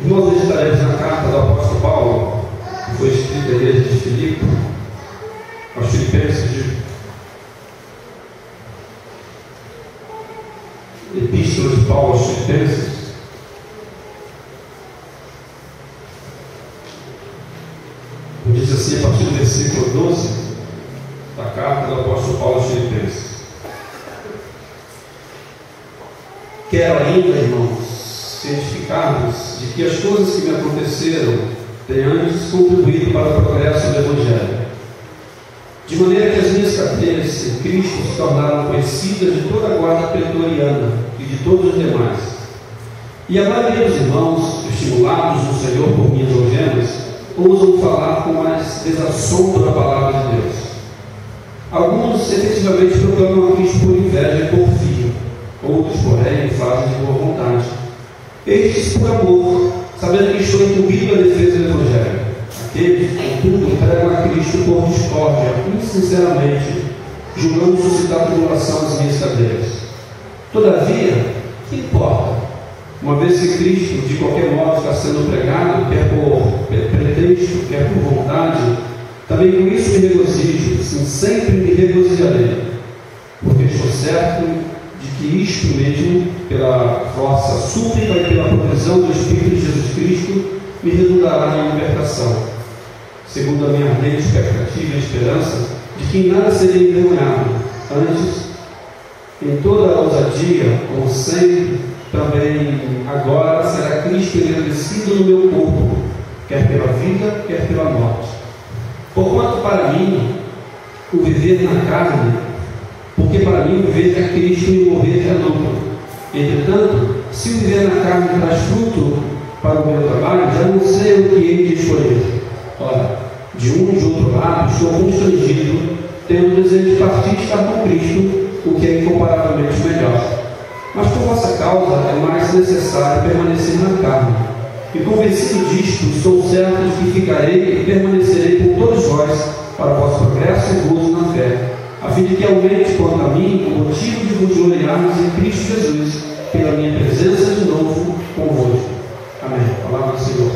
Nós meditaremos na carta do apóstolo Paulo, que foi escrita à igreja de Filipe, aos Filipenses, Epístola de Paulo aos Filipenses. Diz assim, a partir do versículo 12 da carta do apóstolo Paulo aos Filipenses: quero ainda, irmãos, cientificar-vos de que as coisas que me aconteceram têm antes contribuído para o progresso do Evangelho, de maneira que as minhas cadeias em Cristo se tornaram conhecidas de toda a guarda pretoriana e de todos os demais. E a maioria dos irmãos, estimulados no Senhor por minhas algemas, ousam falar com mais desassombro a palavra de Deus. Alguns efetivamente proclamam a Cristo por inveja e porfia, outros, porém, fazem de boa vontade. Estes por amor, sabendo que estou incumbido à defesa do Evangelho. Aqueles, contudo, pregam a Cristo por discórdia, insinceramente, julgando suscitar tribulação às minhas cadeias. Todavia, que importa? Uma vez que Cristo, de qualquer modo, está sendo pregado, quer por pretexto, quer por vontade, também com isso me regozijo, sim, sempre me regozijarei, porque estou certo de que isto mesmo, pela vossa súplica e pela proteção do Espírito de Jesus Cristo, me redundará em libertação, segundo a minha ardente expectativa e esperança de que em nada serei envergonhado, antes, em toda a ousadia, como sempre, também agora será Cristo engrandecido no meu corpo, quer pela vida, quer pela morte. Porquanto para mim, o viver na carne, porque para mim o viver é Cristo e o morrer é lucro. Entretanto, se o viver na carne traz fruto para o meu trabalho, já não sei o que hei de escolher. Ora, de um e de outro lado, estou constrangido, tendo o desejo de partir e estar com Cristo, o que é incomparavelmente melhor. Mas por vossa causa é mais necessário permanecer na carne. E convencido disto, estou certo de que ficarei e permanecerei por todos vós para o vosso progresso e gozo na fé, a fim de que aumente quanto a mim o motivo de vos gloriarmos em Cristo Jesus, pela minha presença de novo convosco. Amém. Palavra do Senhor.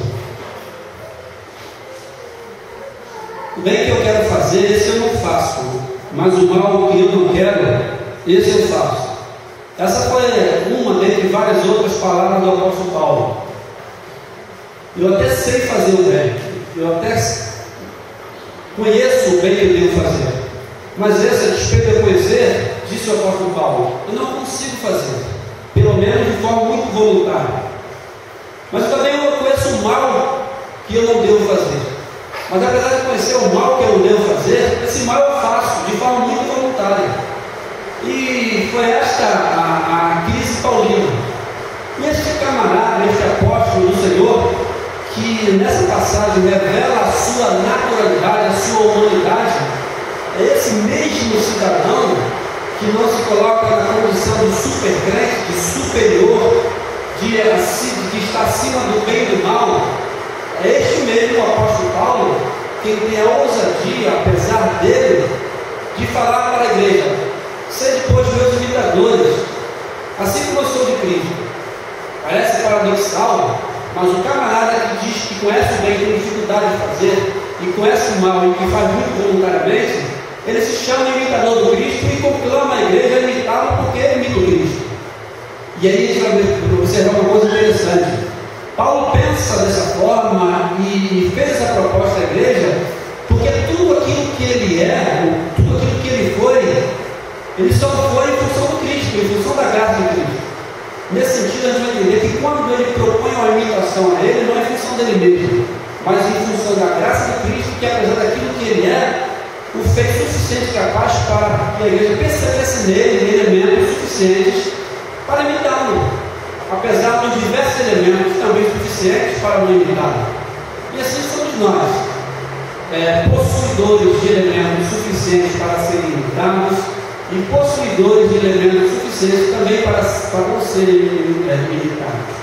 O bem que eu quero fazer, esse eu não faço, mas o mal que eu não quero, esse eu faço. Essa foi uma dentre várias outras palavras do apóstolo Paulo. Eu até sei fazer o bem, eu até conheço o bem que eu devo fazer, mas essa, a despeito de eu conhecer, disse o apóstolo Paulo, eu não consigo fazer, pelo menos de forma muito voluntária. Mas também eu conheço o mal que eu não devo fazer. Mas apesar de conhecer o mal que eu não devo fazer, esse mal eu faço de forma muito voluntária. E foi esta a crise paulina. E este camarada, este apóstolo do Senhor, que nessa passagem revela a sua naturalidade, a sua humanidade, é esse mesmo cidadão que não se coloca na condição de supercrente, de superior, de estar acima do bem e do mal. É este mesmo apóstolo Paulo que tem a ousadia, apesar dele, de falar para a igreja: sede, pois, meus imitadores, assim como eu sou de Cristo. Parece paradoxal, mas o camarada que diz que conhece o bem, tem dificuldade de fazer, e conhece o mal e que faz muito voluntariamente, ele se chama imitador do Cristo e conclama a igreja a imitá-lo porque ele imita o Cristo. E aí a gente vai observar uma coisa interessante. Paulo pensa dessa forma e fez a proposta à igreja, porque tudo aquilo que ele é, tudo aquilo que ele foi, ele só foi em função do Cristo, em função da graça de Cristo. Nesse sentido, a gente vai entender que quando ele propõe uma imitação a ele, não é em função dele mesmo, mas em função da graça de Cristo, que apesar daquilo que ele é, o fez suficiente capaz para que a igreja percebesse nele elementos suficientes para imitá-lo, apesar dos diversos elementos também suficientes para não imitá-lo. E assim somos nós, possuidores de elementos suficientes para serem imitados, e possuidores de elementos suficientes também para não serem imitados.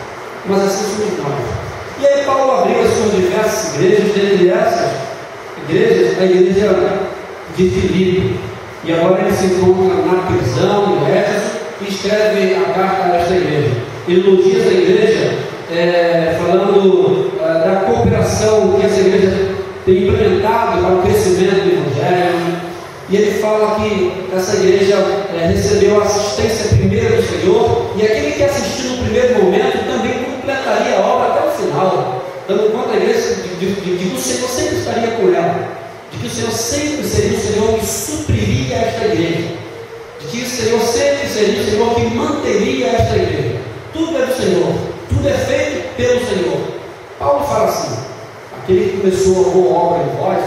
Mas assim somos nós. E aí Paulo abriu as suas diversas igrejas, dentre essas igrejas, a igreja de Filipe. E agora ele se encontra na prisão, em Éfeso, e escreve a carta a esta igreja. Ele elogia essa igreja, falando falando da cooperação que essa igreja tem implementado para o crescimento do Evangelho. E ele fala que essa igreja recebeu a assistência primeiro do Senhor, e aquele que assistiu no primeiro momento também completaria a obra até o final, dando conta à igreja de que o Senhor sempre estaria com ela, de que o Senhor sempre seria o Senhor que supriria esta igreja, de que o Senhor sempre seria o Senhor que manteria esta igreja. Tudo é do Senhor, tudo é feito pelo Senhor. Paulo fala assim: aquele que começou a boa obra em vós,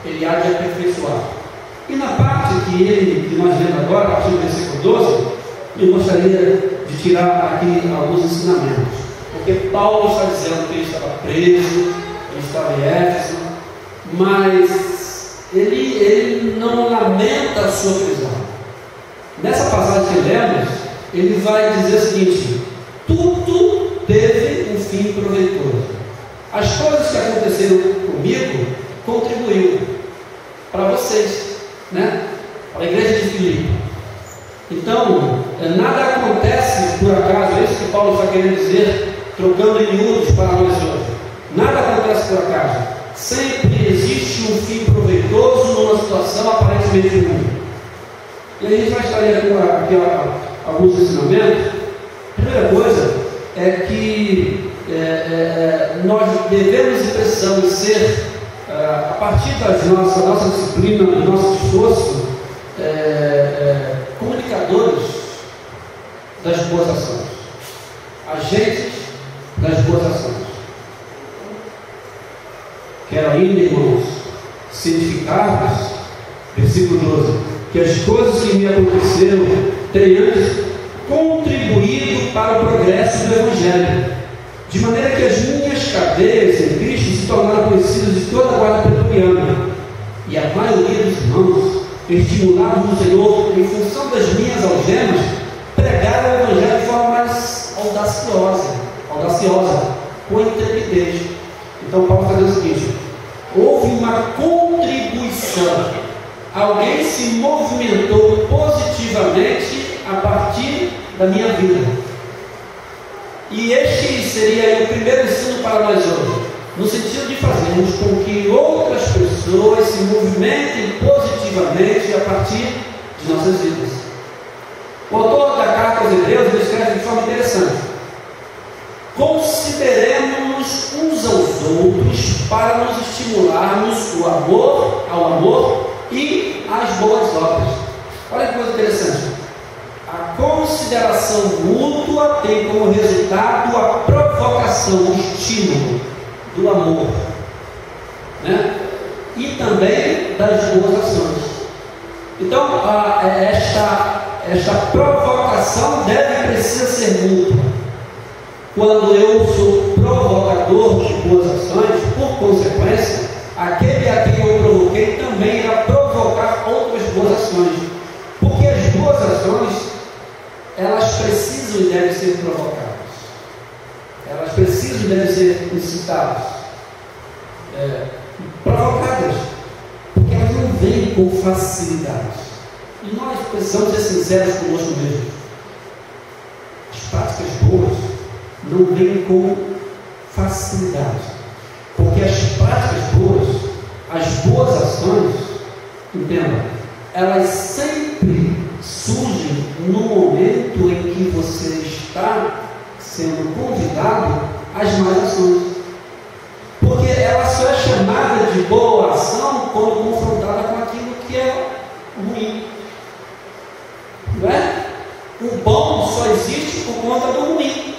ele há de aperfeiçoar. E na parte que nós lemos agora, a partir do versículo 12, eu gostaria de tirar aqui alguns ensinamentos. Porque Paulo está dizendo que ele estava preso, ele estava em Éfeso, mas ele não lamenta a sua prisão. Nessa passagem que lemos, ele vai dizer o seguinte: tudo teve um fim proveitoso. As coisas que aconteceram comigo contribuíram para vocês, né? Para a igreja de Filipe. Então, nada acontece por acaso. É isso que Paulo está querendo dizer, trocando em miúdos para nós hoje. Nada acontece por acaso. Sempre existe um fim proveitoso numa situação aparentemente ruim. E a gente vai estar aqui alguns ensinamentos. A primeira coisa é que nós devemos e precisamos ser, a partir da nossa disciplina, do nosso esforço, comunicadores das boas ações, agentes das boas ações. Quero ainda, irmãos, cientificar-vos, versículo 12, que as coisas que me aconteceram têm antes contribuído para o progresso do Evangelho, de maneira que as minhas cadeias em Cristo se tornaram conhecidas de toda a guarda pretoriana, e a maioria dos irmãos, estimulados no Senhor, em função das minhas algemas, pregaram o Evangelho de forma mais audaciosa, com intrepidez. Então Paulo está dizendo o seguinte: houve uma contribuição, alguém se movimentou positivamente a partir da minha vida. E este seria o primeiro ensino para nós hoje, no sentido de fazermos com que outras pessoas se movimentem positivamente a partir de nossas vidas. O autor da carta aos Hebreus escreve de forma interessante: consideremos-nos uns aos outros para nos estimularmos ao amor e às boas obras. Olha que coisa interessante. A consideração mútua tem como resultado a provocação, o estímulo do amor, né? E também das boas ações. Então, esta provocação precisa ser mútua. Quando eu sou provocador de boas ações, por consequência, aquele a quem eu provoquei também irá provocar outras boas ações. Porque as boas ações, elas precisam e devem ser provocadas. Elas precisam e devem ser incitadas. Provocadas. Porque elas não vêm com facilidade. E nós precisamos ser sinceros conosco mesmos. As práticas boas não vêm com facilidade. Porque as práticas boas, as boas ações, entenda, elas sempre surgem no momento em que você está sendo convidado às más ações. Porque ela só é chamada de boa ação quando confrontada com aquilo que é ruim. Não é? O bom só existe por conta do ruim.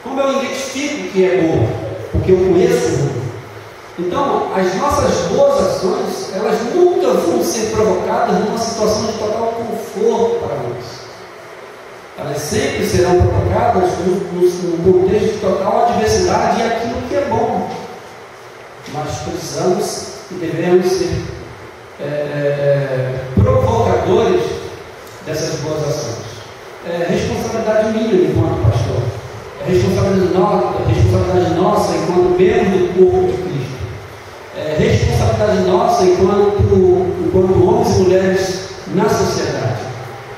Como eu identifico que é bom? Porque eu conheço o ruim. Então, as nossas boas ações, elas nunca vão ser provocadas numa situação de total conforto para nós. Elas sempre serão provocadas no contexto de total adversidade e aquilo que é bom. Mas precisamos e devemos ser provocadores dessas boas ações. Responsabilidade minha enquanto pastor. Responsabilidade nossa enquanto membro do corpo de Cristo. Responsabilidade nossa enquanto homens e mulheres na sociedade.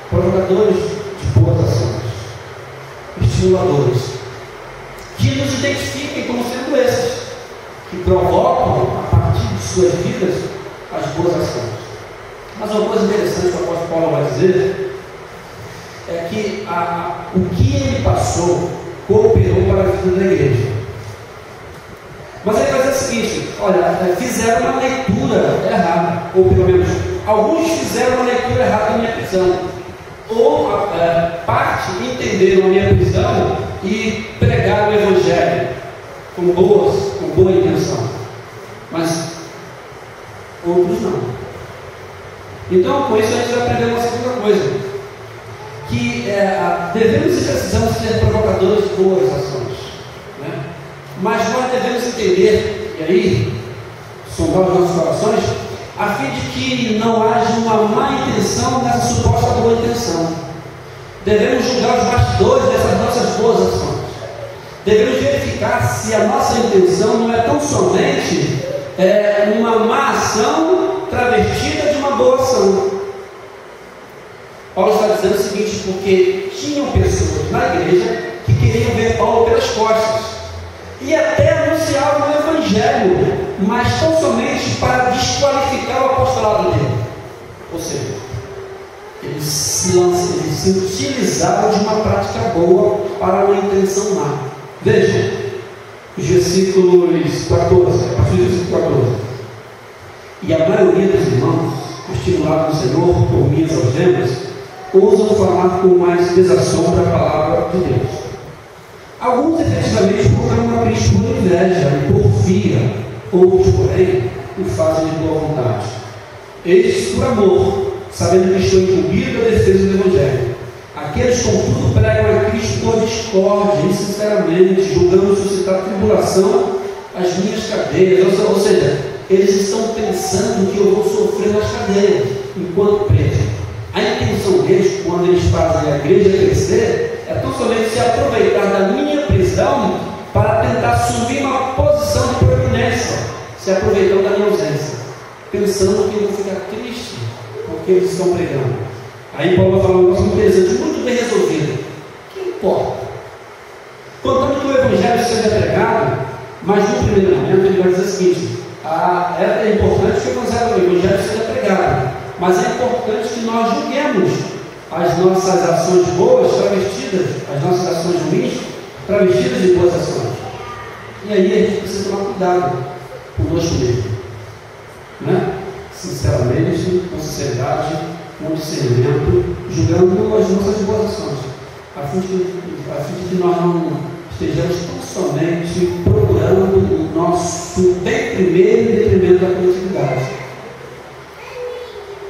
Provocadores de boas ações. Estimuladores. que nos identifiquem como sendo esses, que provocam, a partir de suas vidas, as boas ações. Mas uma coisa interessante que o apóstolo Paulo vai dizer é que o que ele passou cooperou para a vida da igreja. Mas ele vai dizer o seguinte: olha, fizeram uma leitura errada, ou pelo menos alguns fizeram uma leitura errada da minha prisão, ou parte entenderam a minha prisão e pregaram o Evangelho com boa intenção, mas outros não. Então, com isso a gente vai aprender uma segunda coisa, que devemos e precisamos ser provocadores de boas ações, né? Mas nós devemos entender, e aí sondar os nossos corações, a fim de que não haja uma má intenção nessa suposta boa intenção. Devemos julgar os bastidores dessas nossas boas ações. Devemos verificar se a nossa intenção não é tão somente uma má ação travestida de uma boa ação. Paulo está dizendo o seguinte: porque tinham pessoas na igreja que queriam ver Paulo pelas costas e até anunciavam o Evangelho, mas tão somente para desqualificar o apostolado dele. Ou seja, eles se utilizaram de uma prática boa para uma intenção má. Veja os versículos 14, a partir do versículo 14. E a maioria dos irmãos, estimulados no Senhor por minhas algemas, ousam falar com mais desassombro a palavra de Deus. Alguns efetivamente proclamam a Cristo por inveja e porfia, outros, porém, o fazem de boa vontade. Estes por amor, sabendo que estou incumbido da defesa do Evangelho. Aqueles, contudo, pregam a Cristo por discórdia, insinceramente, julgando suscitar tribulação às minhas cadeias. Ou seja, eles estão pensando que eu vou sofrer nas cadeias, enquanto preso. A intenção deles, quando eles fazem a igreja crescer, é tão somente se aproveitar da minha prisão para tentar assumir uma posição de proeminência, se aproveitando da minha ausência, pensando que eu vou ficar triste porque eles estão pregando. Aí Paulo vai falar um negócio interessante, muito bem resolvido. O que importa? Contanto que o Evangelho seja pregado, mas no primeiro momento ele vai dizer o seguinte: é importante que o Evangelho seja pregado, mas é importante que nós julguemos as nossas ações boas travestidas, as nossas ações ruins travestidas de boas ações. E aí a gente precisa tomar cuidado conosco mesmo, né? Sinceramente, com sinceridade, com discernimento, julgando as nossas boas ações, a fim de que nós não estejamos tão somente procurando o nosso bem primeiro em detrimento da coletividade.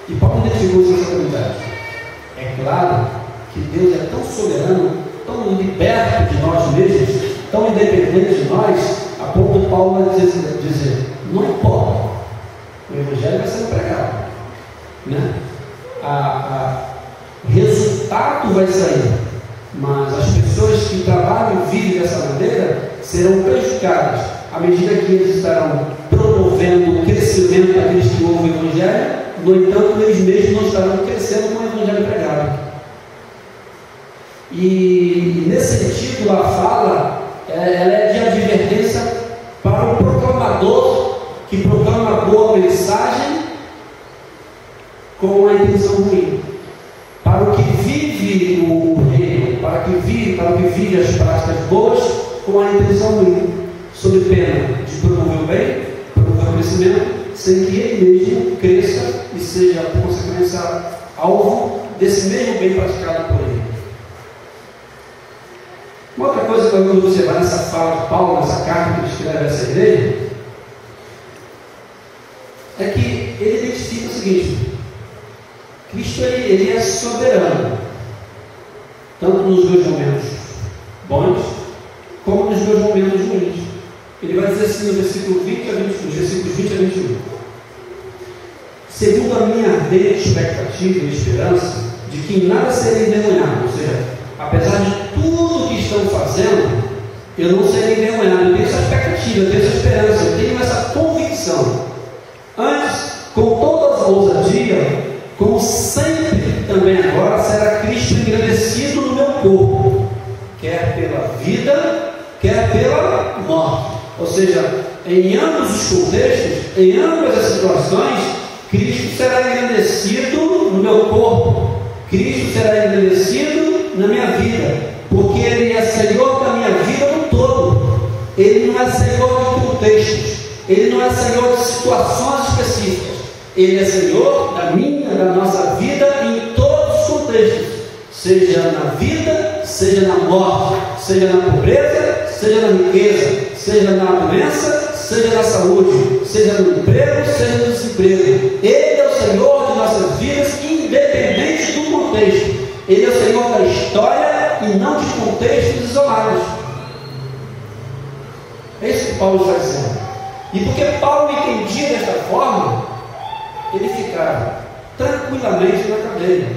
E Paulo identificou essa comunidade. É claro que Deus é tão soberano, tão liberto de nós mesmos, tão independente de nós, a ponto de Paulo vai dizer: não importa, o Evangelho vai ser pregado, né? Resultado vai sair, mas as pessoas que trabalham e vivem dessa maneira serão prejudicadas à medida que eles estarão promovendo o crescimento daqueles que ouvem o Evangelho. No entanto, eles mesmos não estarão crescendo com o Evangelho pregado. E nesse sentido, a fala ela é de advertência para o proclamador que proclama a boa mensagem com a intenção ruim, para o que vive o reino, para o que vive as práticas boas com a intenção ruim, sob pena de promover o bem, promover o crescimento, sem que ele mesmo cresça e seja, por consequência, alvo desse mesmo bem praticado por ele. Uma outra coisa que eu vou observar nessa fala de Paulo, nessa carta que ele escreve a essa igreja, é que ele identifica o seguinte: Cristo ele é soberano, tanto nos meus momentos bons, como nos meus momentos ruins. Ele vai dizer assim no versículo 20 a 21, versículos 20 a 21. Segundo a minha ardente expectativa e esperança de que em nada serei envergonhado, ou seja, apesar de tudo que estão fazendo, eu não serei envergonhado. Eu tenho essa expectativa, eu tenho essa esperança, eu tenho essa convicção. Antes, com toda a ousadia, como sempre também agora, será Cristo engrandecido no meu corpo, quer pela vida, quer pela morte. Ou seja, em ambos os contextos, em ambas as situações, Cristo será engrandecido no meu corpo, Cristo será engrandecido na minha vida, porque Ele é Senhor da minha vida no todo. Ele não é Senhor de contextos, Ele não é Senhor de situações específicas, Ele é Senhor da minha, da nossa vida em todos os contextos, seja na vida, seja na morte, seja na pobreza, seja na riqueza, seja na doença, seja na saúde, seja no emprego, seja no desemprego. Ele é o Senhor de nossas vidas, independente do contexto. Ele é o Senhor da história e não de contextos isolados. É isso que Paulo está dizendo. E porque Paulo entendia desta forma, ele ficava tranquilamente na cadeia.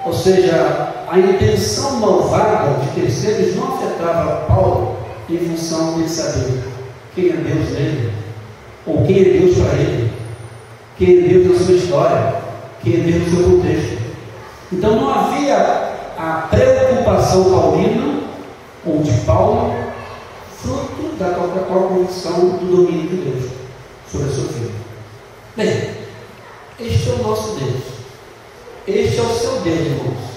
Ou seja, a intenção malvada de terceiros não afetava Paulo em função de ele saber quem é Deus nele, ou quem é Deus para ele, quem é Deus na sua história, quem é Deus no seu contexto. Então não havia a preocupação paulina, ou de Paulo, fruto da qual convicção do domínio de Deus sobre a sua vida. Bem, este é o nosso Deus, este é o seu Deus, irmãos,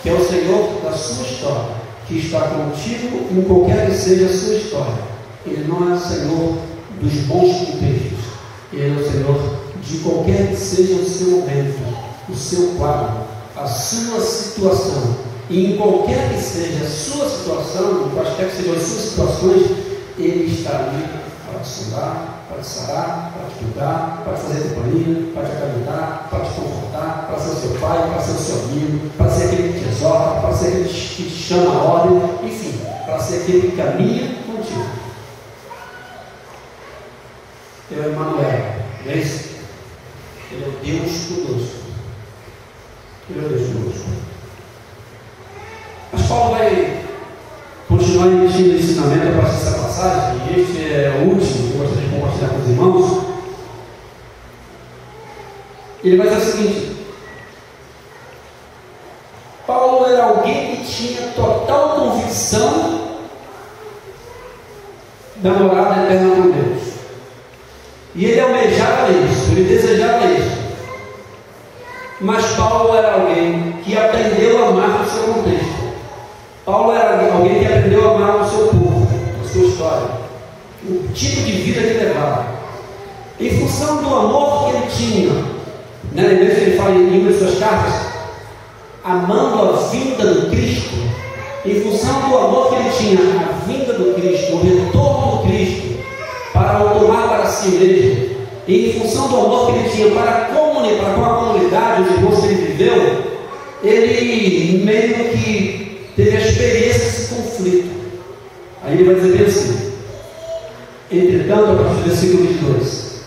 que é o Senhor da sua história, que está contigo em qualquer que seja a sua história. Ele não é o Senhor dos bons contextos, Ele é o Senhor de qualquer que seja o seu momento, o seu quadro, a sua situação. E em qualquer que seja a sua situação, quaisquer que sejam as suas situações, Ele está ali para te sondar, para te sarar, para te cuidar, para te fazer companhia, para te acalmar, para te confortar, para ser o seu pai, para ser o seu amigo, para ser aquele que te exorta, para ser aquele que te chama a ordem, enfim, para ser aquele que caminha contigo. Ele é Emmanuel, não é isso? Ele é o Deus conosco. Ele é o Deus conosco. Mas Paulo vai continuar investindo no ensinamento a partir dessa passagem, e este é o último que eu gostaria de compartilhar com os irmãos. Ele vai dizer o seguinte: Paulo era alguém que tinha total convicção da morada eterna com Deus. E ele almejava isso, ele desejava isso. Mas Paulo era alguém que aprendeu a amar o seu contexto. Paulo era alguém que aprendeu a amar o seu povo, a sua história, o tipo de vida que levava. Em função do amor que ele tinha, né? Lembre-se que ele fala em uma de suas cartas, amando a vinda do Cristo. Em função do amor que ele tinha, a vinda do Cristo, o retorno do Cristo, para o tomar para si mesmo, e em função do amor que ele tinha para com a comunidade, os irmãos que ele viveu, ele meio que teve a experiência desse conflito. Aí ele vai dizer bem assim: entretanto, a partir do versículo 22,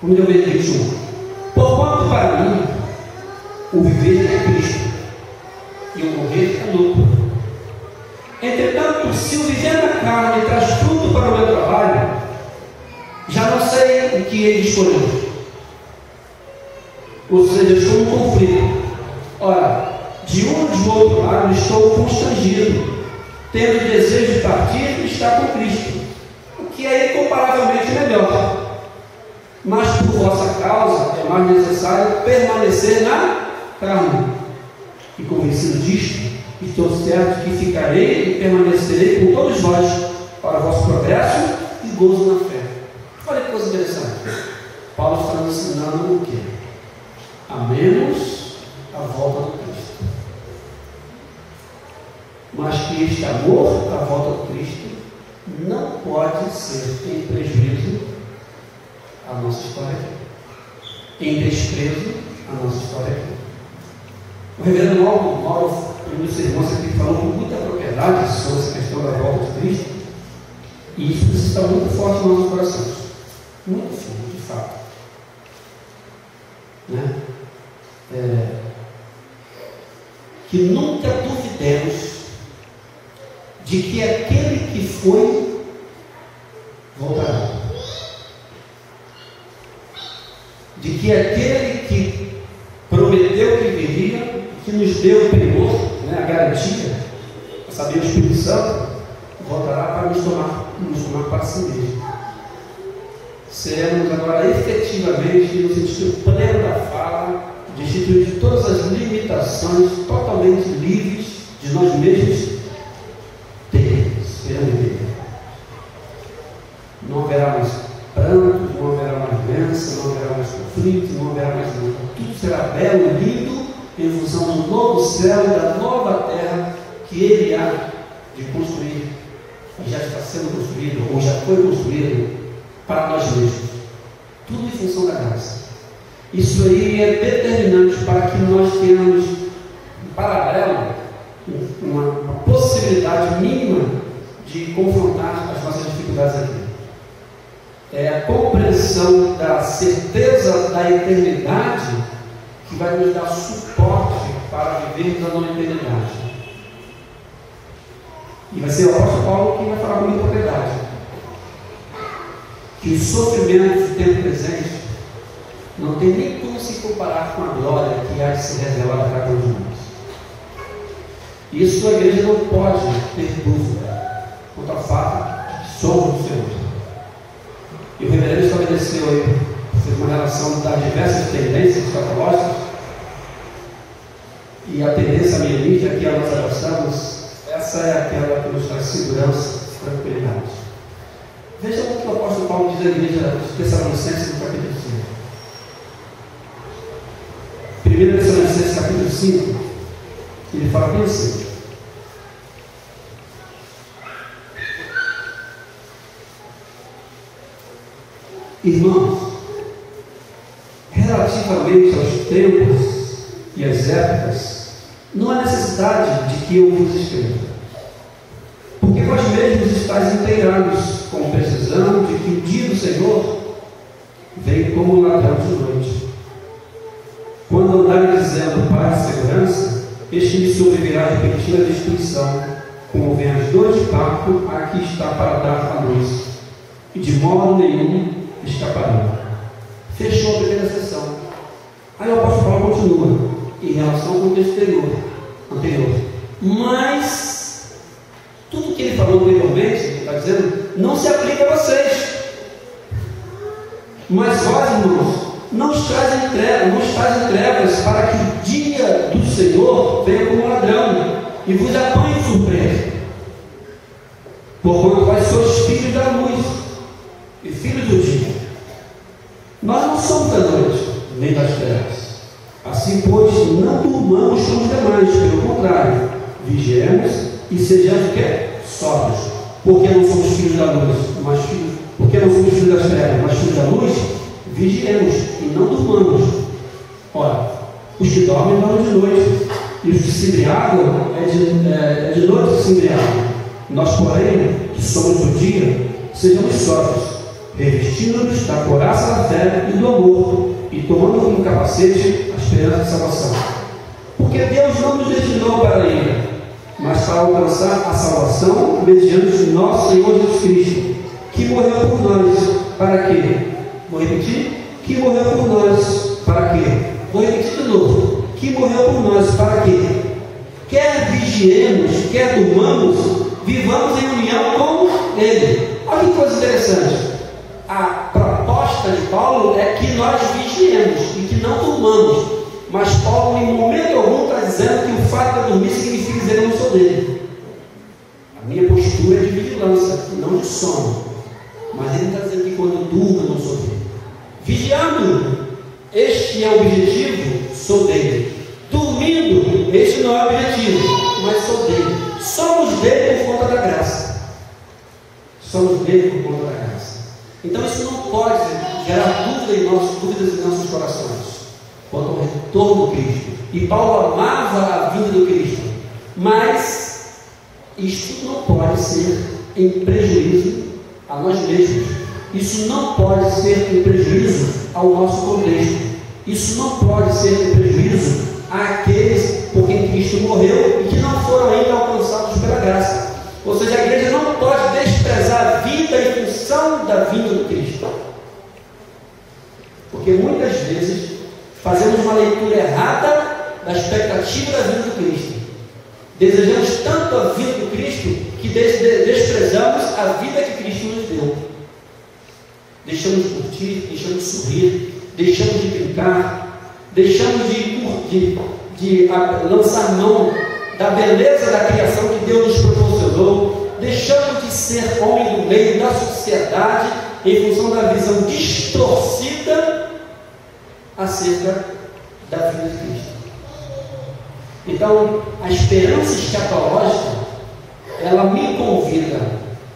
vamos ler o versículo 21. Porquanto para mim o viver é Cristo e o morrer é lucro. Entretanto, se o viver na carne traz fruto para o meu trabalho, já não sei o que ele escolheu. Ou seja, eu estou em conflito. Ora, de um e de outro lado estou constrangido, tendo o desejo de partir e estar com Cristo, o que é incomparavelmente melhor. Mas por vossa causa é mais necessário permanecer na carne. E convencido disto, estou certo que ficarei e permanecerei com todos vós para o vosso progresso e gozo na fé. Olha que coisa interessante. Paulo está nos ensinando o quê? Amemos a volta do Cristo. Mas que este amor à volta do Cristo não pode ser em prejuízo à nossa história aqui, em desprezo à nossa história aqui. O reverendo Mauro, um dos irmãos aqui, falou com muita propriedade sobre essa questão da volta de Cristo, e isso precisa estar muito forte nos nossos corações, muito forte, de fato, né? Que nunca duvidemos de que aquele que foi voltará, de que aquele que prometeu que viria, que nos deu o primor, né, a garantia, a saber, o Espírito Santo, voltará nos tomar para si mesmo. Seremos agora efetivamente, no sentido pleno da fala, destituídos de todas as limitações, totalmente livres de nós mesmos. Seremos livres. Não haverá mais pranto, não haverá mais doença, não haverá mais conflito, não haverá mais luta. Tudo será belo e lindo em função do novo céu e da nova terra que Ele há de construir, e já está sendo construído, ou já foi construído para nós mesmos. Tudo em função da graça. Isso aí é determinante para que nós tenhamos, em paralelo, uma possibilidade mínima de confrontar as nossas dificuldades aqui. É a compreensão da certeza da eternidade que vai nos dar suporte para vivermos a nova eternidade. E vai ser o apóstolo Paulo que vai falar com muita propriedade. Que os sofrimentos do tempo presente não tem nem como se comparar com a glória que há de ser revelada a cada um de nós. Isso a igreja não pode ter dúvida quanto ao fato de que somos do Senhor. E o reverendo estabeleceu aí, fez uma relação das diversas tendências escatológicas, e a tendência milenista que nós abraçamos, essa é aquela que nos traz segurança e tranquilidade. Veja o que o apóstolo Paulo diz à igreja dos Tessalonicenses no capítulo 5. 1 Tessalonicenses capítulo 5, ele fala bem assim: irmãos, relativamente aos tempos e às épocas, não há necessidade de que eu vos escreva, porque vós mesmos estáis inteirados, com precisão de que o dia do Senhor vem como um ladrão de noite. Quando andarem dizendo paz e segurança, este lhe sobrevirá repentina destruição, como vem as dores de parto a que está para dar a luz, e de modo nenhum escaparão. Fechou a primeira sessão. Aí o apóstolo Paulo continua em relação ao contexto anterior. Mas tudo que ele falou anteriormente, ele está dizendo, não se aplica a vocês. Mas vós, irmãos, não estáis em trevas, para que o dia do Senhor venha como ladrão e vos apanhe de surpresa. Porquanto vós sois filhos da luz e filhos do dia. Nós não somos da noite, nem das trevas. Assim, pois, não durmamos como os demais, pelo contrário, vigiemos e sejamos o quê? Sóbrios. Porque não somos filhos da luz, porque não somos filhos das trevas, mas filhos da luz, vigiemos e não durmamos. Ora, os que dormem de noite, e os que se embriagam é de noite que se embriagam. Nós, porém, que somos do dia, sejamos sóbrios, revestindo-nos da couraça da fé e do amor, e tomando como capacete a esperança de salvação. Porque Deus não nos destinou para a ira, mas para alcançar a salvação mediante nosso Senhor Jesus Cristo, que morreu por nós, para quê? Vou repetir? Que morreu por nós, para quê? Vou repetir de novo. Que morreu por nós, para quê? Quer vigiemos, quer durmamos, vivamos em união com Ele. Olha que coisa interessante. A proposta de Paulo é que nós vigiemos e que não durmamos. Mas Paulo, em momento algum, está dizendo que o fato de dormir significa dizer eu não sou dele. A minha postura é de vigilância, não de sono. Mas ele está dizendo que quando eu durmo, eu não sou dele. Vigiando, este é o objetivo, sou dele. Dormindo, este não é o objetivo, mas sou dele. Somos dele por conta da graça. Somos dele por conta da graça. Então isso não pode gerar dúvidas em nossos corações quanto ao retorno do Cristo. E Paulo amava a vinda do Cristo, mas isto não pode ser em prejuízo a nós mesmos. Isso não pode ser em prejuízo ao nosso contexto. Isso não pode ser em prejuízo àqueles por quem Cristo morreu e que não foram ainda alcançados pela graça. Ou seja, a igreja não pode desprezar a vida em função da vinda do Cristo. Porque muitas vezes fazemos uma leitura errada da expectativa da vinda do Cristo. Desejamos tanto a vinda do Cristo que desprezamos a vida que Cristo nos deu. Deixamos de curtir, deixamos de sorrir, deixamos de brincar, deixamos de lançar mão da beleza da criação que Deus nos proporcionou, deixamos de ser homem do meio da sociedade em função da visão distorcida acerca da vida de Cristo. Então, a esperança escatológica, ela me convida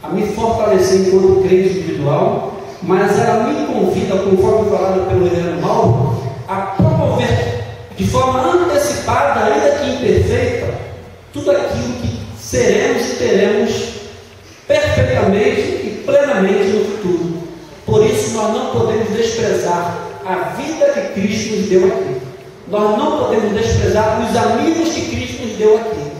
a me fortalecer enquanto crente individual, mas ela me convida, conforme falado pelo Reverendo Mauro, a promover de forma antecipada, ainda que imperfeita, tudo aquilo que seremos e teremos perfeitamente e plenamente no futuro. Por isso nós não podemos desprezar a vida que Cristo nos deu aqui. Nós não podemos desprezar os amigos que Cristo nos deu aqui.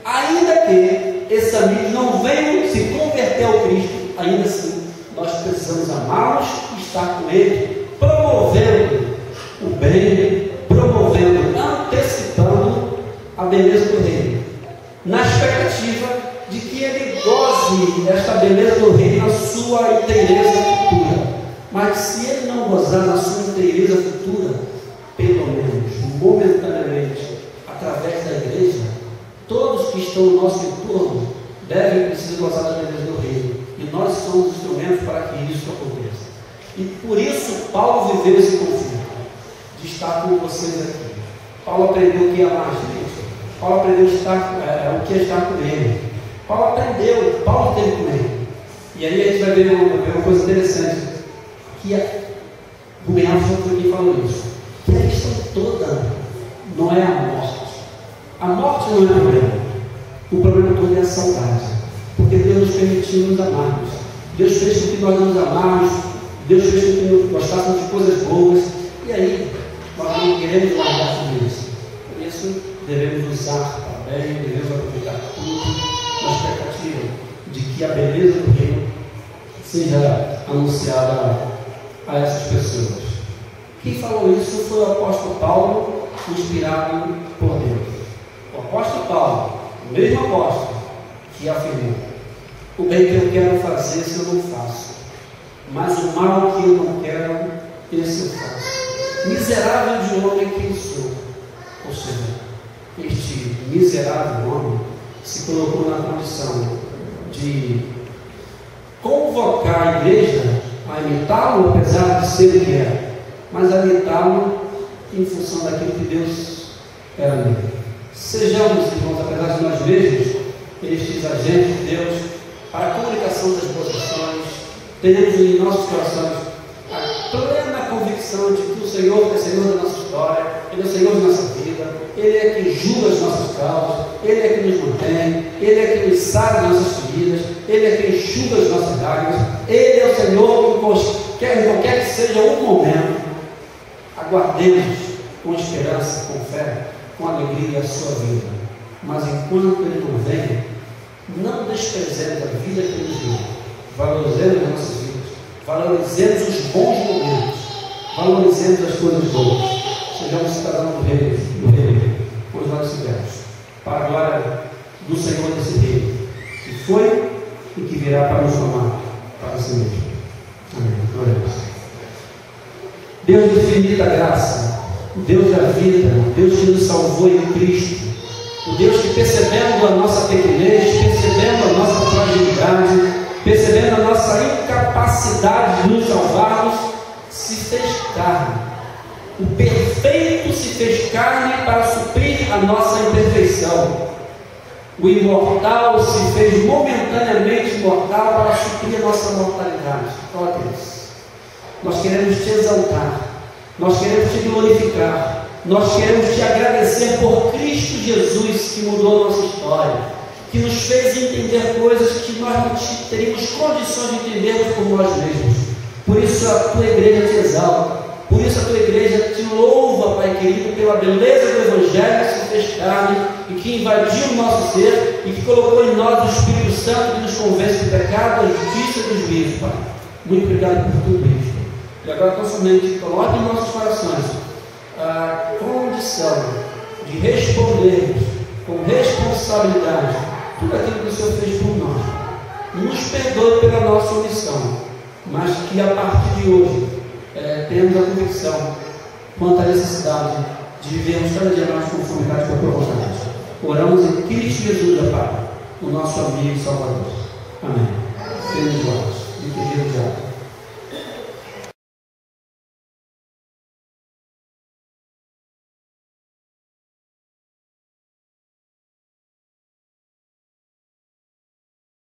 Ainda que esses amigos não venham se converter ao Cristo, ainda assim nós precisamos amá-los e estar com eles, promovendo o bem, promovendo, antecipando a beleza do reino, na expectativa de que ele goze esta beleza do reino na sua inteireza futura. Mas se ele não gozar na sua inteireza futura, pelo menos momentaneamente, através da igreja, todos que estão no nosso entorno devem e precisam gozar da beleza do reino. E nós somos instrumentos para que isso aconteça. E por isso Paulo viveu esse conflito de estar com vocês aqui. Paulo aprendeu o que é amar a gente. Paulo aprendeu o que é estar com ele. Paulo aprendeu, Paulo teve com ele. E aí a gente vai ver uma coisa interessante, que o Rubem foi quem falou isso, que a questão toda não é a morte. A morte não é o problema. O problema todo é a saudade. Porque Deus nos permitiu nos amarmos. Deus fez com que nós nos amarmos. Deus fez com que nós gostássemos de coisas boas. E aí, nós não queremos guardar tudo isso. Por isso, devemos usar para bem, devemos aproveitar tudo, na expectativa de que a beleza do reino seja anunciada a essas pessoas. Quem falou isso foi o apóstolo Paulo, inspirado por Deus. O apóstolo Paulo, o mesmo apóstolo, que afirmou: o bem que eu quero fazer, se eu não faço, mas o mal que eu não quero, esse eu faço. Miserável de homem que eu sou. Ou seja, este miserável homem se colocou na condição de convocar a igreja a imitá-lo, apesar de ser o que é, mas a imitá-lo em função daquilo que Deus era nele. Sejamos, irmãos, apesar de nós mesmos, estes agentes de Deus para a comunicação das posições. Tenhamos em nossos corações a plena convicção de que o Senhor é Senhor da nossa história, Ele é o Senhor da nossa vida, Ele é quem julga as nossas causas, Ele é quem nos mantém, Ele é quem nos sara as nossas feridas, Ele é quem enxuga as nossas lágrimas, Ele é o Senhor que qualquer que seja o momento, aguardemos com esperança, com fé, com alegria a sua vida. Mas enquanto Ele não vem, não desprezemos a vida que Ele nos deu, valorizemos as nossas vidas, valorizemos os bons momentos, valorizemos as coisas boas, sejamos cidadãos do reino, pois nós estivermos, para a glória do Senhor desse reino, que foi e que virá para nos formar para si mesmo. Amém. Glória a Deus. Deus de infinita graça, o Deus da vida, o Deus que nos salvou em Cristo, o Deus que, percebendo a nossa pequenez, percebendo a nossa fragilidade, percebendo a nossa incapacidade de nos salvarmos, se fez carne. O perfeito se fez carne para suprir a nossa imperfeição. O imortal se fez momentaneamente mortal para suprir a nossa mortalidade. Ó Deus, nós queremos te exaltar, nós queremos te glorificar, nós queremos te agradecer por Cristo Jesus, que mudou a nossa história, que nos fez entender coisas que nós não teríamos condições de entendermos por nós mesmos. Por isso a tua igreja te exalta, por isso a tua igreja te louva, Pai querido, pela beleza do Evangelho que se fez carne e que invadiu o nosso ser e que colocou em nós o Espírito Santo que nos convence do pecado, da justiça e do juízo, Pai. Muito obrigado por tudo isso. E agora, tão somente, coloque em nossos corações a condição de respondermos com responsabilidade tudo aquilo que o Senhor fez por nós. nos perdoe pela nossa omissão, mas que a partir de hoje tenhamos a convicção quanto à necessidade de vivermos cada dia mais conformidade com a tua vontade. Oramos em Cristo Jesus, ó Pai, o nosso amigo e Salvador. Amém. Sejam guardados.